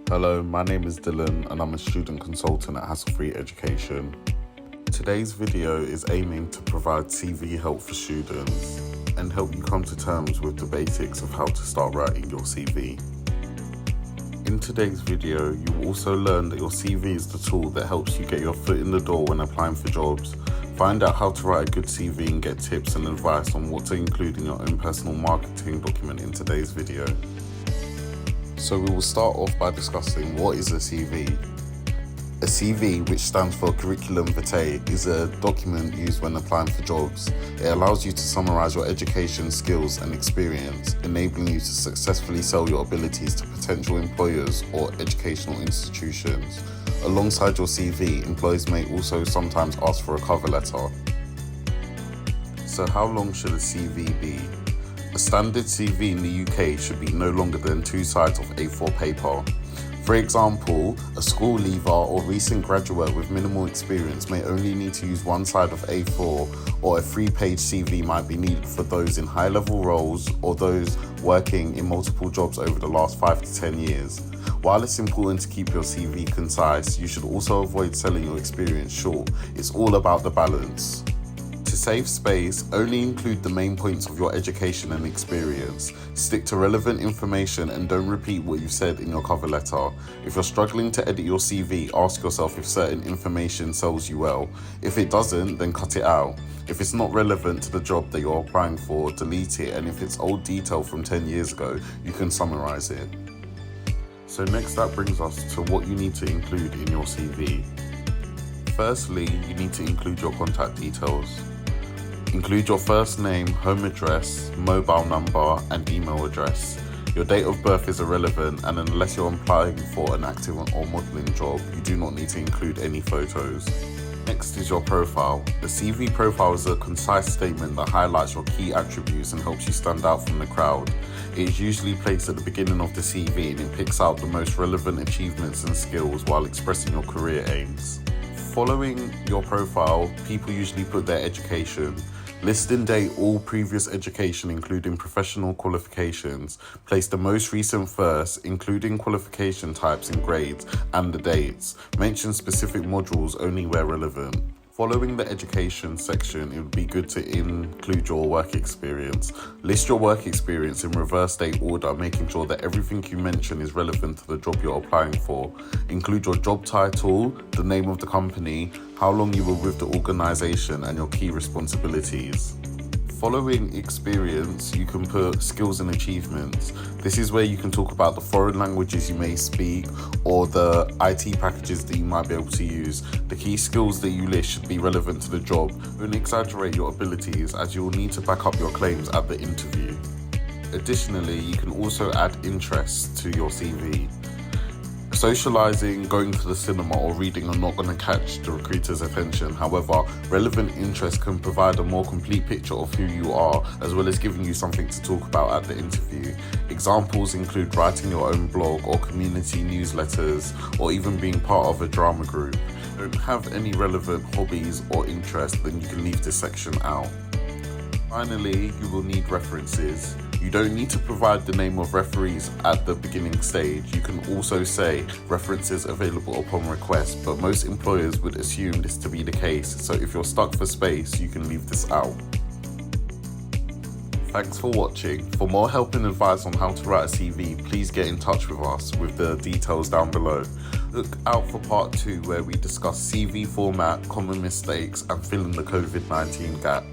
Hello, my name is Dylan and I'm a student consultant at Hassle-Free Education. Today's video is aiming to provide CV help for students and help you come to terms with the basics of how to start writing your CV. In today's video, you will also learn that your CV is the tool that helps you get your foot in the door when applying for jobs. Find out how to write a good CV and get tips and advice on what to include in your own personal marketing document in today's video. So we will start off by discussing what is a CV. A CV, which stands for Curriculum Vitae, is a document used when applying for jobs. It allows you to summarize your education, skills and experience, enabling you to successfully sell your abilities to potential employers or educational institutions. Alongside your CV, employers may also sometimes ask for a cover letter. So how long should a CV be? A standard CV in the UK should be no longer than 2 sides of A4 paper. For example, a school leaver or recent graduate with minimal experience may only need to use 1 side of A4, or a 3-page CV might be needed for those in high-level roles or those working in multiple jobs over the last 5 to 10 years. While it's important to keep your CV concise, you should also avoid selling your experience short. It's all about the balance. To save space, only include the main points of your education and experience. Stick to relevant information and don't repeat what you've said in your cover letter. If you're struggling to edit your CV, ask yourself if certain information sells you well. If it doesn't, then cut it out. If it's not relevant to the job that you're applying for, delete it, and if it's old detail from 10 years ago, you can summarize it. So next, that brings us to what you need to include in your CV. Firstly, you need to include your contact details. Include your first name, home address, mobile number and email address. Your date of birth is irrelevant, and unless you're applying for an acting or modelling job, you do not need to include any photos. Next is your profile. The CV profile is a concise statement that highlights your key attributes and helps you stand out from the crowd. It is usually placed at the beginning of the CV and it picks out the most relevant achievements and skills while expressing your career aims. Following your profile, people usually put their education. List and date all previous education, including professional qualifications. Place the most recent first, including qualification types and grades, and the dates. Mention specific modules only where relevant. Following the education section, it would be good to include your work experience. List your work experience in reverse date order, making sure that everything you mention is relevant to the job you're applying for. Include your job title, the name of the company, how long you were with the organisation, and your key responsibilities. Following experience, you can put skills and achievements. This is where you can talk about the foreign languages you may speak or the IT packages that you might be able to use. The key skills that you list should be relevant to the job. Don't exaggerate your abilities, as you will need to back up your claims at the interview. Additionally, you can also add interests to your CV. Socializing, going to the cinema or reading are not going to catch the recruiter's attention. However, relevant interests can provide a more complete picture of who you are, as well as giving you something to talk about at the interview. Examples include writing your own blog or community newsletters, or even being part of a drama group. If you don't have any relevant hobbies or interests, then you can leave this section out. Finally, you will need references. You don't need to provide the name of referees at the beginning stage. You can also say references available upon request, but most employers would assume this to be the case, so if you're stuck for space, you can leave this out. Thanks for watching. For more help and advice on how to write a CV, please get in touch with us with the details down below. Look out for part 2, where we discuss CV format, common mistakes and fill in the COVID-19 gap.